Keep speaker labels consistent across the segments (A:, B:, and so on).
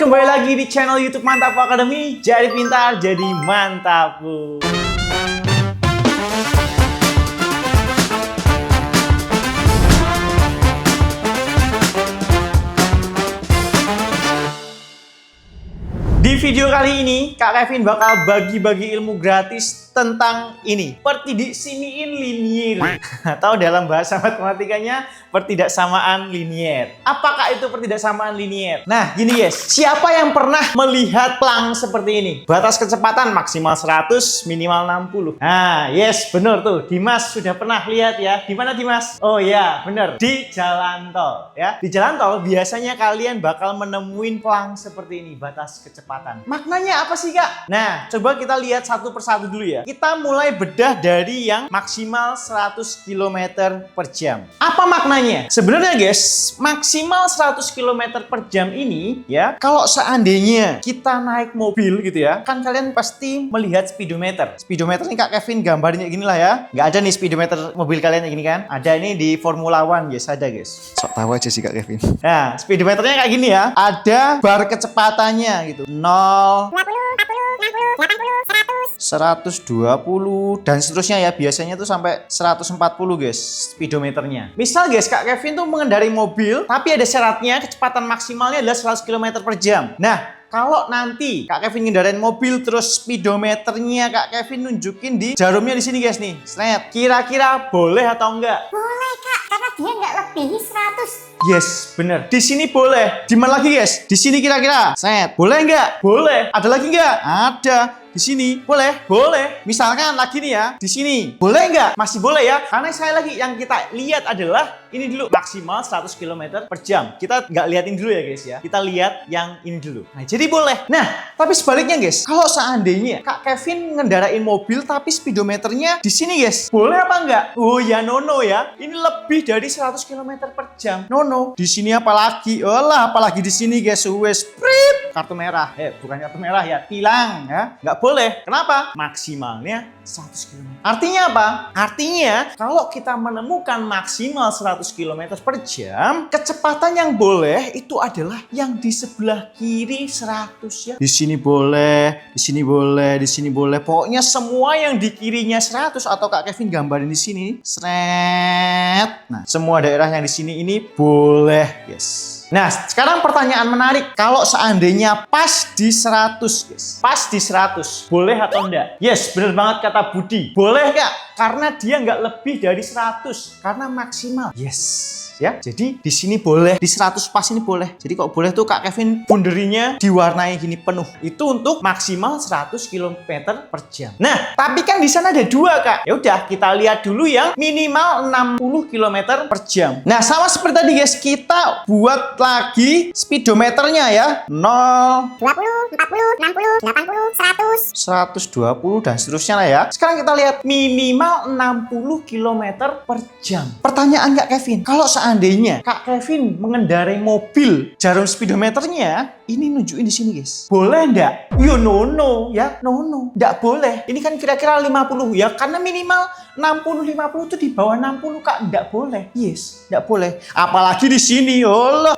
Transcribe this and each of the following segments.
A: kembali lagi di channel YouTube Mantap Academy. Jadi pintar, jadi mantap. Di video kali ini, Kak Kevin bakal bagi-bagi ilmu gratis tentang ini, pertidaksimiin linier atau dalam bahasa matematikanya pertidaksamaan linier. Apakah itu pertidaksamaan linier? Nah, gini guys, siapa yang pernah melihat plang seperti ini? Batas kecepatan maksimal 100, minimal 60. Nah, yes, bener tuh. Dimas sudah pernah lihat ya. Di mana Dimas? Oh ya, bener. Di jalan tol ya. Di jalan tol biasanya kalian bakal menemuin plang seperti ini, batas kecepatan. Maknanya apa sih, Kak? Nah, coba kita lihat satu persatu dulu ya. Kita mulai bedah dari yang maksimal 100 km per jam. Apa maknanya? Sebenarnya guys, maksimal 100 km per jam ini ya, kalau seandainya kita naik mobil gitu ya, kan kalian pasti melihat speedometer. Speedometer ini Kak Kevin gambarnya gini lah ya. Nggak ada nih speedometer mobil kalian kayak gini kan? Ada ini di Formula One guys, ada guys. Sok tahu aja sih Kak Kevin. Nah, speedometernya kayak gini ya. Ada bar kecepatannya gitu. 0, 120 dan seterusnya ya, biasanya tuh sampai 140 guys speedometernya. Misal guys, Kak Kevin tuh mengendarai mobil tapi ada syaratnya kecepatan maksimalnya adalah 100 km per jam. Nah, kalau nanti Kak Kevin ngendarain mobil terus speedometernya Kak Kevin nunjukin di jarumnya di sini guys nih, seret. Kira-kira boleh atau enggak?
B: Boleh Kak, karena dia nggak lebihi 100.
A: Yes, bener. Di sini boleh. Di mana lagi guys? Di sini kira-kira. Set. Boleh nggak? Boleh. Ada lagi nggak? Ada. Di sini boleh, boleh. Misalkan lagi nih ya, di sini boleh nggak? Masih boleh ya. Karena sekali lagi yang kita lihat adalah ini dulu maksimal 100 km per jam. Kita nggak liatin dulu ya guys ya. Kita lihat yang ini dulu. Nah, jadi boleh. Nah, tapi sebaliknya guys, kalau seandainya Kak Kevin ngendarain mobil tapi speedometernya di sini guys, boleh apa nggak? Oh ya nono ya. Ini lebih dari 100 km per jam. Nono. Di sini apalagi? Olah, apalagi di sini guys, wes prip kartu merah. Bukan kartu merah ya, tilang ya. Nggak boleh. Kenapa? Maksimalnya 100 km. Artinya apa? Artinya kalau kita menemukan maksimal 100 km per jam, kecepatan yang boleh itu adalah yang di sebelah kiri 100 ya. Di sini boleh, di sini boleh, di sini boleh. Pokoknya semua yang di kirinya 100 atau Kak Kevin gambarin di sini, seret. Nah, semua daerah yang di sini ini boleh, guys. Nah, sekarang pertanyaan menarik. Kalau seandainya pas di 100, guys. Pas di 100, boleh atau enggak? Yes, bener banget kata Budi. Boleh nggak? Karena dia nggak lebih dari 100. Karena maksimal. Yes. Ya, jadi di sini boleh, di 100 pas ini boleh. Jadi kalau boleh tuh Kak Kevin bunderinya diwarnai gini penuh. Itu untuk maksimal 100 km per jam. Nah, tapi kan di sana ada dua Kak. Ya udah, kita lihat dulu yang minimal 60 km per jam. Nah, sama seperti tadi guys, kita buat lagi speedometernya ya. 0,
B: 20, 40, 60, 80, 100.
A: 120 dan seterusnya lah ya. Sekarang kita lihat minimal 60 km per jam. Pertanyaan Kak Kevin, kalau seandainya Kak Kevin mengendarai mobil, jarum speedometernya ini nunjukin di sini guys, boleh ndak? Yo no ya, no, ndak boleh. Ini kan kira-kira 50 ya, karena minimal 60-50 itu di bawah 60 Kak, ndak boleh. Yes, ndak boleh. Apalagi di sini, Allah,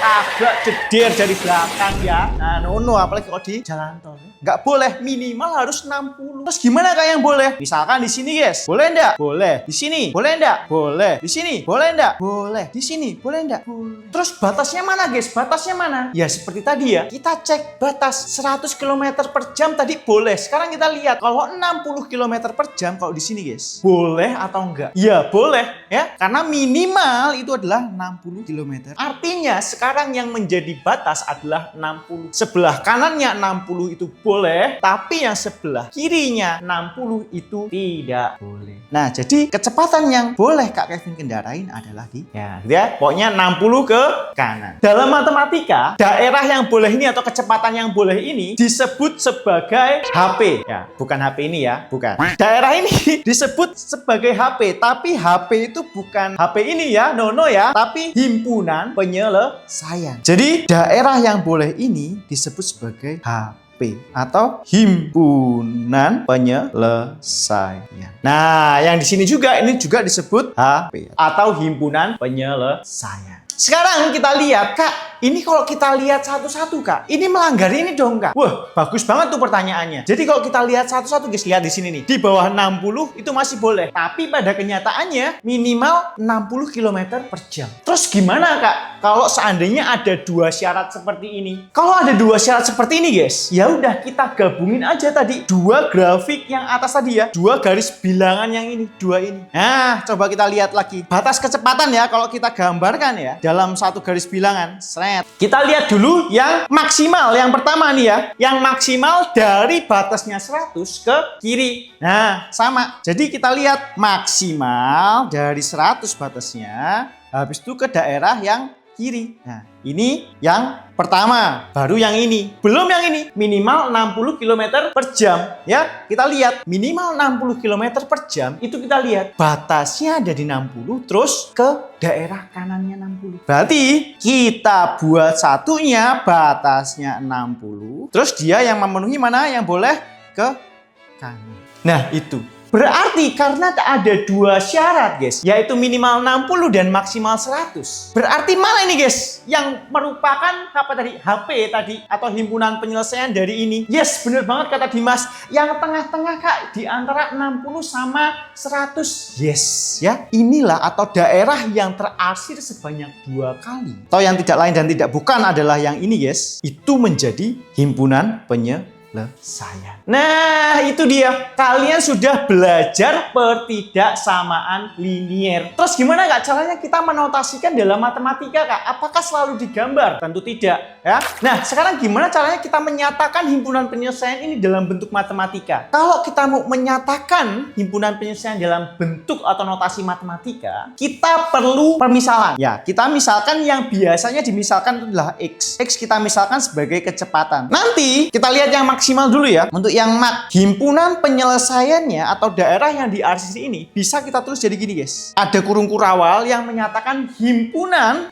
A: agak jeder dari belakang ya. Nah, no, apalagi kalau di jalan tol, nggak boleh. Minimal harus 60. Terus gimana Kak yang boleh? Misalkan di sini guys, boleh ndak? Boleh. Di sini, boleh ndak? Boleh. Di sini, boleh ndak? Boleh. Di sini, boleh ndak? Boleh. Terus batasnya mana guys? Batasnya mana? Ya seperti tadi ya, kita cek batas 100 km per jam tadi boleh. Sekarang kita lihat kalau 60 km per jam kalau di sini guys, boleh atau enggak? Ya boleh ya, karena minimal itu adalah 60 km. Artinya sekarang yang menjadi batas adalah 60. Sebelah kanannya 60 itu boleh, tapi yang sebelah kirinya 60 itu tidak boleh. Nah, jadi kecepatan yang boleh Kak Kevin kendarain adalah di ya, gitu ya. Pokoknya 60 ke kanan. Dalam matematika, daerah yang boleh ini atau kecepatan yang boleh ini disebut sebagai HP. Ya, bukan HP ini ya, bukan. Daerah ini disebut sebagai HP, tapi HP itu bukan HP ini ya, no ya, tapi himpunan penyelesaian. Jadi daerah yang boleh ini disebut sebagai HP atau himpunan penyelesaian. Nah, yang di sini juga ini juga disebut HP atau himpunan penyelesaian. Sekarang kita lihat, Kak, ini kalau kita lihat satu-satu Kak, ini melanggar ini dong Kak. Wah, bagus banget tuh pertanyaannya. Jadi kalau kita lihat satu-satu guys, lihat di sini nih. Di bawah 60 itu masih boleh. Tapi pada kenyataannya minimal 60 km per jam. Terus gimana Kak kalau seandainya ada dua syarat seperti ini? Kalau ada dua syarat seperti ini guys, ya udah kita gabungin aja tadi dua grafik yang atas tadi ya. Dua garis bilangan yang ini, dua ini. Nah, coba kita lihat lagi. Batas kecepatan ya kalau kita gambarkan ya dalam satu garis bilangan. Seret. Kita lihat dulu yang maksimal. Yang pertama nih ya. Yang maksimal dari batasnya 100 ke kiri. Nah, sama. Jadi kita lihat maksimal dari 100 batasnya. Habis itu ke daerah yang kiri. Nah, ini yang pertama. Baru yang ini. Belum yang ini. Minimal 60 km per jam. Ya, kita lihat. Minimal 60 km per jam. Itu kita lihat. Batasnya ada di 60. Terus ke daerah kanannya 60. Berarti kita buat satunya batasnya 60. Terus dia yang memenuhi mana yang boleh ke kanan. Nah, itu. Berarti karena ada dua syarat guys, yaitu minimal 60 dan maksimal 100. Berarti mana ini guys yang merupakan apa tadi? HP tadi atau himpunan penyelesaian dari ini. Yes, bener banget kata Dimas. Yang tengah-tengah Kak di antara 60 sama 100. Yes, ya. Inilah atau daerah yang terarsir sebanyak 2 kali. Atau yang tidak lain dan tidak bukan adalah yang ini guys. Itu menjadi himpunan penyelesaian. Nah, itu dia. Kalian sudah belajar pertidaksamaan linier. Terus gimana Kak caranya kita menotasikan dalam matematika Kak? Apakah selalu digambar? Tentu tidak, ya. Nah, sekarang gimana caranya kita menyatakan himpunan penyelesaian ini dalam bentuk matematika? Kalau kita mau menyatakan himpunan penyelesaian dalam bentuk atau notasi matematika, kita perlu permisalan. Ya, kita misalkan yang biasanya dimisalkan itu adalah X. X kita misalkan sebagai kecepatan. Nanti kita lihat yang maksimal dulu ya. Untuk yang mak, himpunan penyelesaiannya atau daerah yang diarsir ini bisa kita tulis jadi gini guys. Ada kurung kurawal yang menyatakan himpunan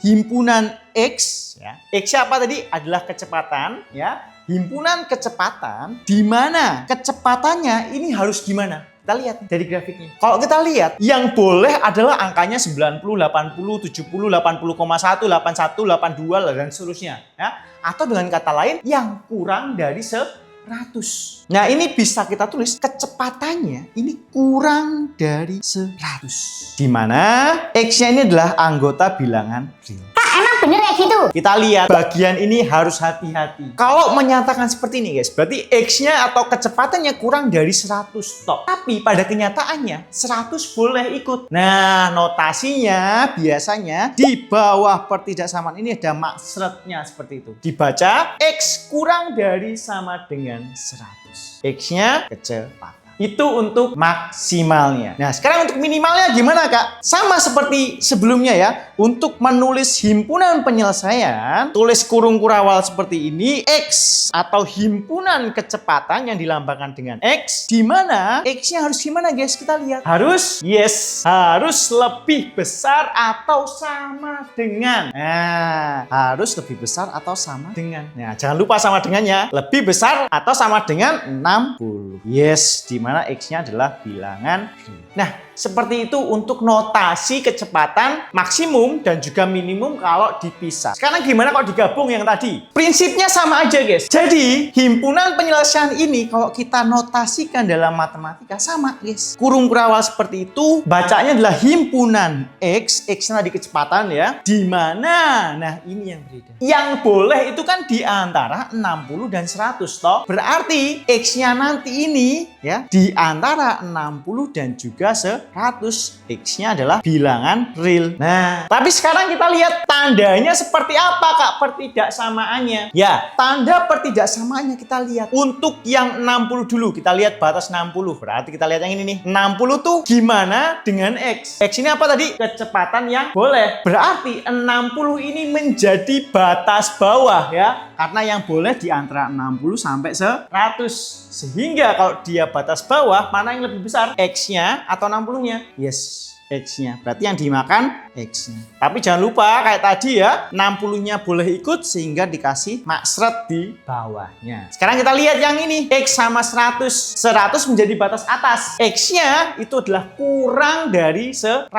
A: X ya. X apa tadi? Adalah kecepatan ya. Himpunan kecepatan di mana kecepatannya ini harus gimana? Kita lihat dari grafiknya. Kalau kita lihat, yang boleh adalah angkanya 90, 80, 70, 80,1, 81, 82 dan seterusnya ya. Atau dengan kata lain yang kurang dari 100. Nah, ini bisa kita tulis kecepatannya ini kurang dari 100. Di mana X-nya ini adalah anggota bilangan real.
B: Kak, emang bener kayak gitu?
A: Kita lihat bagian ini harus hati-hati. Kalau menyatakan seperti ini guys, berarti X-nya atau kecepatannya kurang dari 100 stop. Tapi pada kenyataannya 100 boleh ikut. Nah, notasinya biasanya di bawah pertidaksamaan ini ada maksretnya seperti itu. Dibaca X kurang dari sama dengan 100. X-nya kecepatan. Itu untuk maksimalnya. Nah, sekarang untuk minimalnya gimana Kak? Sama seperti sebelumnya ya. Untuk menulis himpunan penyelesaian, tulis kurung kurawal seperti ini. X atau himpunan kecepatan yang dilambangkan dengan X. Di mana X-nya harus gimana guys? Kita lihat. Harus, yes. Harus lebih besar atau sama dengan. Nah, harus lebih besar atau sama dengan. Nah, jangan lupa sama dengannya. Lebih besar atau sama dengan 60. Yes, di mana X-nya adalah bilangan real. Nah, seperti itu untuk notasi kecepatan maksimum dan juga minimum kalau dipisah. Sekarang gimana kalau digabung yang tadi? Prinsipnya sama aja guys. Jadi, himpunan penyelesaian ini kalau kita notasikan dalam matematika sama guys. Kurung kurawal seperti itu, bacanya adalah himpunan X. X-nya di kecepatan ya. Di mana? Nah, ini yang beda. Yang boleh itu kan di antara 60 dan 100 toh. Berarti X-nya nanti ini ya di antara 60 dan juga 100. X-nya adalah bilangan real. Nah, tapi sekarang kita lihat tandanya seperti apa Kak pertidaksamaannya. Ya, tanda pertidaksamaannya kita lihat. Untuk yang 60 dulu, kita lihat batas 60. Berarti kita lihat yang ini nih. 60 tuh gimana dengan X? X ini apa tadi? Kecepatan yang boleh. Berarti 60 ini menjadi batas bawah ya. Karena yang boleh di antara 60 sampai 100. Sehingga kalau dia batas bawah, mana yang lebih besar? X-nya atau 60-nya? Yes, X-nya. Berarti yang dimakan X-nya. Tapi jangan lupa kayak tadi ya, 60-nya boleh ikut sehingga dikasih maksret di bawahnya. Sekarang kita lihat yang ini. X sama 100. 100 menjadi batas atas. X-nya itu adalah kurang dari 100.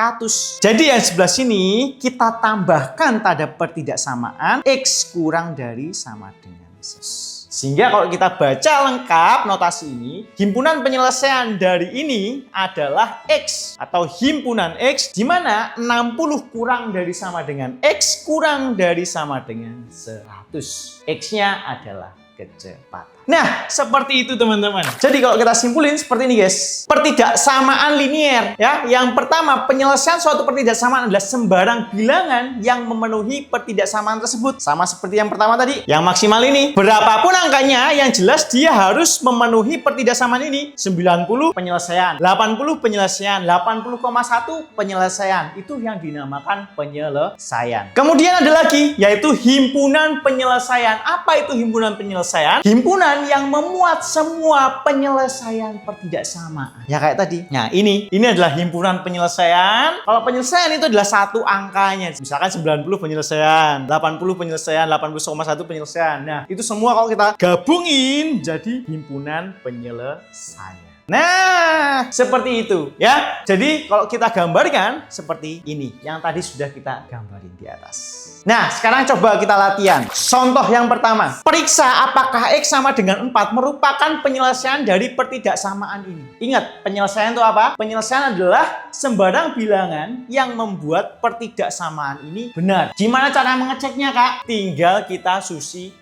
A: Jadi yang sebelah sini kita tambahkan tanda pertidaksamaan X kurang dari sama dengan 100. Sehingga kalau kita baca lengkap notasi ini, himpunan penyelesaian dari ini adalah X atau himpunan X, di mana 60 kurang dari sama dengan X kurang dari sama dengan 100. X-nya adalah kecepatan. Nah, seperti itu teman-teman. Jadi kalau kita simpulin seperti ini guys. Pertidaksamaan linier ya. Yang pertama, penyelesaian suatu pertidaksamaan adalah sembarang bilangan yang memenuhi pertidaksamaan tersebut. Sama seperti yang pertama tadi, yang maksimal ini. Berapapun angkanya, yang jelas dia harus memenuhi pertidaksamaan ini. 90 penyelesaian, 80 penyelesaian, 80,1 penyelesaian. Itu yang dinamakan penyelesaian. Kemudian ada lagi, yaitu himpunan penyelesaian. Apa itu himpunan penyelesaian? Himpunan yang memuat semua penyelesaian pertidaksamaan. Ya kayak tadi. Nah, ini adalah himpunan penyelesaian. Kalau penyelesaian itu adalah satu angkanya. Misalkan 90 penyelesaian, 80 penyelesaian, 80,1 penyelesaian. Nah, itu semua kalau kita gabungin jadi himpunan penyelesaian. Nah, seperti itu ya. Jadi kalau kita gambarkan seperti ini yang tadi sudah kita gambarin di atas. Nah, sekarang coba kita latihan. Contoh yang pertama, periksa apakah X sama dengan 4 merupakan penyelesaian dari pertidaksamaan ini. Ingat, penyelesaian itu apa? Penyelesaian adalah sembarang bilangan yang membuat pertidaksamaan ini benar. Gimana cara mengeceknya, Kak? Tinggal kita susi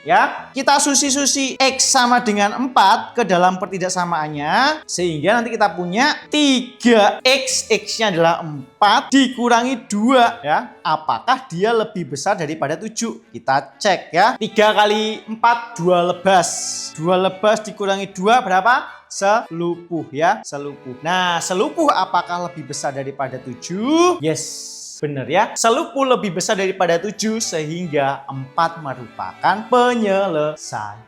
A: ya. Kita susi X sama dengan 4 ke dalam pertidaksamaannya, sehingga nanti kita punya 3X, X-nya adalah 4 dikurangi 2 ya. Apakah dia lebih besar daripada 7? Kita cek ya. 3 kali 4 2 lebas. 2 lebas dikurangi 2 berapa? Selupuh ya, selupuh. Nah, selupuh apakah lebih besar daripada 7? Yes. Benar ya, selupuh lebih besar daripada 7 sehingga 4 merupakan penyelesaian.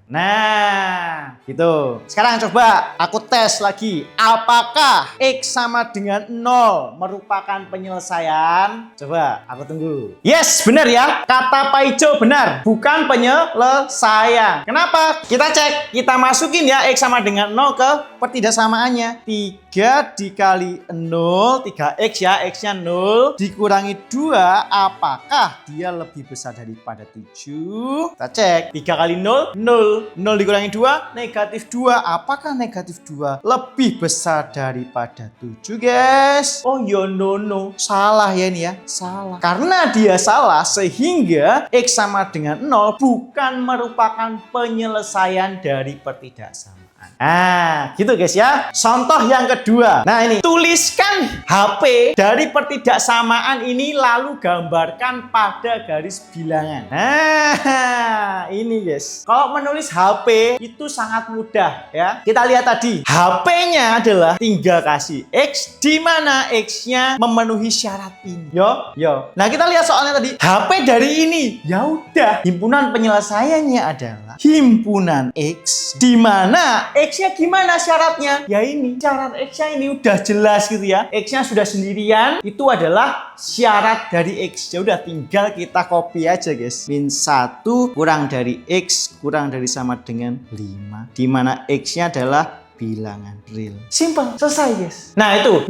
A: Nah, gitu. Sekarang coba aku tes lagi. Apakah X sama dengan 0 merupakan penyelesaian? Coba aku tunggu. Yes, benar ya. Kata Pak Ijo benar, bukan penyelesaian. Kenapa? Kita cek. Kita masukin ya X sama dengan 0 ke pertidaksamaannya. 3 dikali 0, 3X ya, X-nya 0, dikurangi 2, apakah dia lebih besar daripada 7? Kita cek. 3 kali 0, 0. 0 dikurangi 2, negatif 2. Apakah negatif 2 lebih besar daripada 7, guys? Oh, no. Salah ya ini ya. Salah. Karena dia salah, sehingga X sama dengan 0 bukan merupakan penyelesaian dari pertidaksamaan. Nah, gitu guys ya. Contoh yang kedua. Nah, ini. Tuliskan HP dari pertidaksamaan ini lalu gambarkan pada garis bilangan. Nah, ini guys. Kalau menulis HP itu sangat mudah ya. Kita lihat tadi. HP-nya adalah tinggal kasih X di mana X-nya memenuhi syarat ini. Yo. Nah, kita lihat soalnya tadi. HP dari ini. Ya udah. Himpunan penyelesaiannya adalah himpunan X di mana X-nya gimana syaratnya? Ya ini, syarat X-nya ini udah jelas gitu ya. X-nya sudah sendirian, itu adalah syarat dari X. Ya udah tinggal kita copy aja guys. Min 1 kurang dari X kurang dari sama dengan 5. Di mana X-nya adalah bilangan real. Simple, selesai guys. Nah itu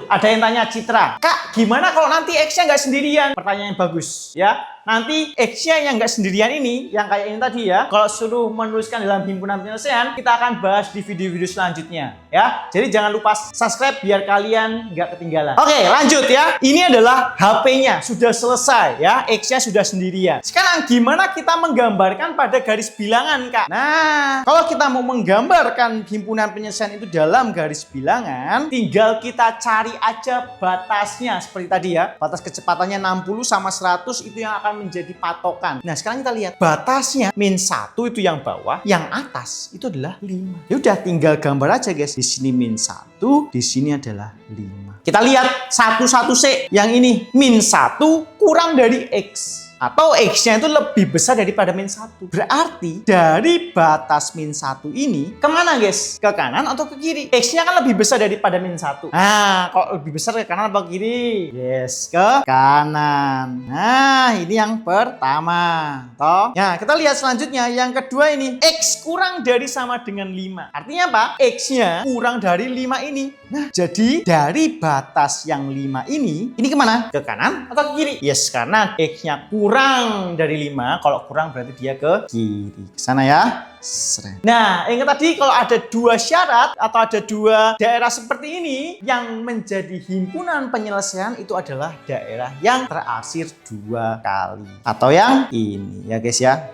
A: ada yang tanya Citra, Kak gimana kalau nanti X-nya nggak sendirian? Pertanyaan yang bagus ya. Nanti X-nya yang nggak sendirian ini, yang kayak ini tadi ya, kalau suruh menuliskan dalam himpunan penyelesaian, kita akan bahas di video-video selanjutnya ya. Jadi jangan lupa subscribe biar kalian nggak ketinggalan. Oke, lanjut ya. Ini adalah HP-nya sudah selesai ya, X-nya sudah sendirian. Sekarang gimana kita menggambarkan pada garis bilangan, Kak? Nah, kalau kita mau menggambarkan himpunan penyelesaian itu dalam garis bilangan, tinggal kita cari aja batasnya seperti tadi ya. Batas kecepatannya 60 sama 100 itu yang akan menjadi patokan. Nah, sekarang kita lihat batasnya min 1 itu yang bawah, yang atas itu adalah 5. Ya udah tinggal gambar aja guys. Di sini min 1, di sini adalah 5. Kita lihat satu-satu C. Yang ini min 1 kurang dari X. Atau X-nya itu lebih besar daripada min 1. Berarti dari batas min 1 ini kemana guys? Ke kanan atau ke kiri? X-nya kan lebih besar daripada min 1. Nah, kalau lebih besar ke kanan atau ke kiri? Yes, ke kanan. Nah, ini yang pertama. Toh? Nah, kita lihat selanjutnya. Yang kedua ini. X kurang dari sama dengan 5. Artinya apa? X-nya kurang dari 5 ini. Nah, jadi dari batas yang 5 ini kemana? Ke kanan atau ke kiri? Yes, karena X-nya kurang dari 5. Kalau kurang berarti dia ke kiri. Ke sana ya. Nah, ingat tadi kalau ada dua syarat atau ada dua daerah seperti ini yang menjadi himpunan penyelesaian itu adalah daerah yang terarsir 2 kali. Atau yang ini ya guys ya.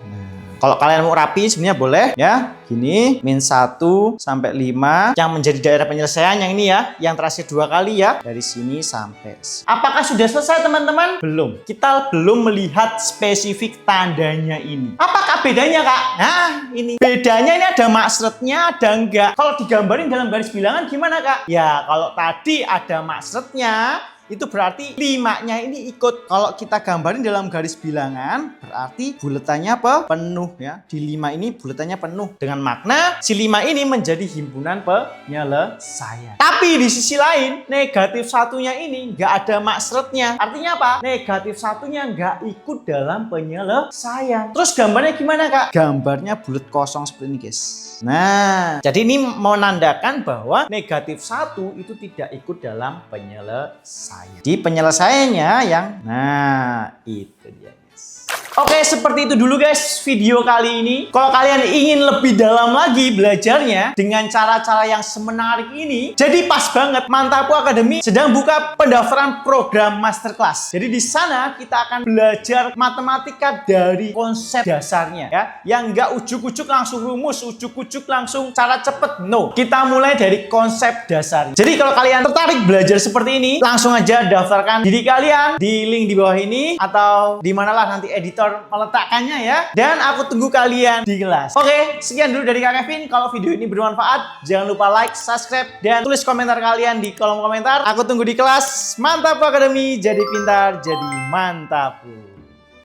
A: Kalau kalian mau rapi sebenarnya boleh ya. Gini, min 1 sampai 5 yang menjadi daerah penyelesaian yang ini ya, yang terakhir 2 kali ya, dari sini sampai sini. Apakah sudah selesai teman-teman? Belum. Kita belum melihat spesifik tandanya ini. Apakah bedanya Kak? Nah, ini. Bedanya ini ada maksudnya, ada enggak. Kalau digambarin dalam garis bilangan gimana Kak? Ya, kalau tadi ada maksudnya, itu berarti 5-nya ini ikut. Kalau kita gambarin dalam garis bilangan, berarti buletannya apa? Penuh ya. Di 5 ini buletannya penuh. Dengan makna si 5 ini menjadi himpunan penyelesaian. Tapi di sisi lain, negatif 1-nya ini nggak ada maksudnya. Artinya apa? Negatif 1-nya nggak ikut dalam penyelesaian. Terus gambarnya gimana Kak? Gambarnya bulat kosong seperti ini guys. Nah, jadi ini menandakan bahwa negatif 1 itu tidak ikut dalam penyelesaian. Di penyelesaiannya yang, nah itu dia guys. Oke, seperti itu dulu guys video kali ini. Kalau kalian ingin lebih dalam lagi belajarnya dengan cara-cara yang semenarik ini, jadi pas banget Mantapu Academy sedang buka pendaftaran program masterclass. Jadi di sana kita akan belajar matematika dari konsep dasarnya ya, yang nggak ujuk-ujuk langsung rumus, ujuk-ujuk langsung cara cepet. No, kita mulai dari konsep dasar. Jadi kalau kalian tertarik belajar seperti ini, langsung aja daftarkan diri kalian di link di bawah ini atau di manalah nanti editor meletakkannya ya. Dan aku tunggu kalian di kelas. Oke, sekian dulu dari Kak Kevin. Kalau video ini bermanfaat, jangan lupa like, subscribe, dan tulis komentar kalian di kolom komentar. Aku tunggu di kelas. Mantapu Academy, jadi pintar, jadi mantapu.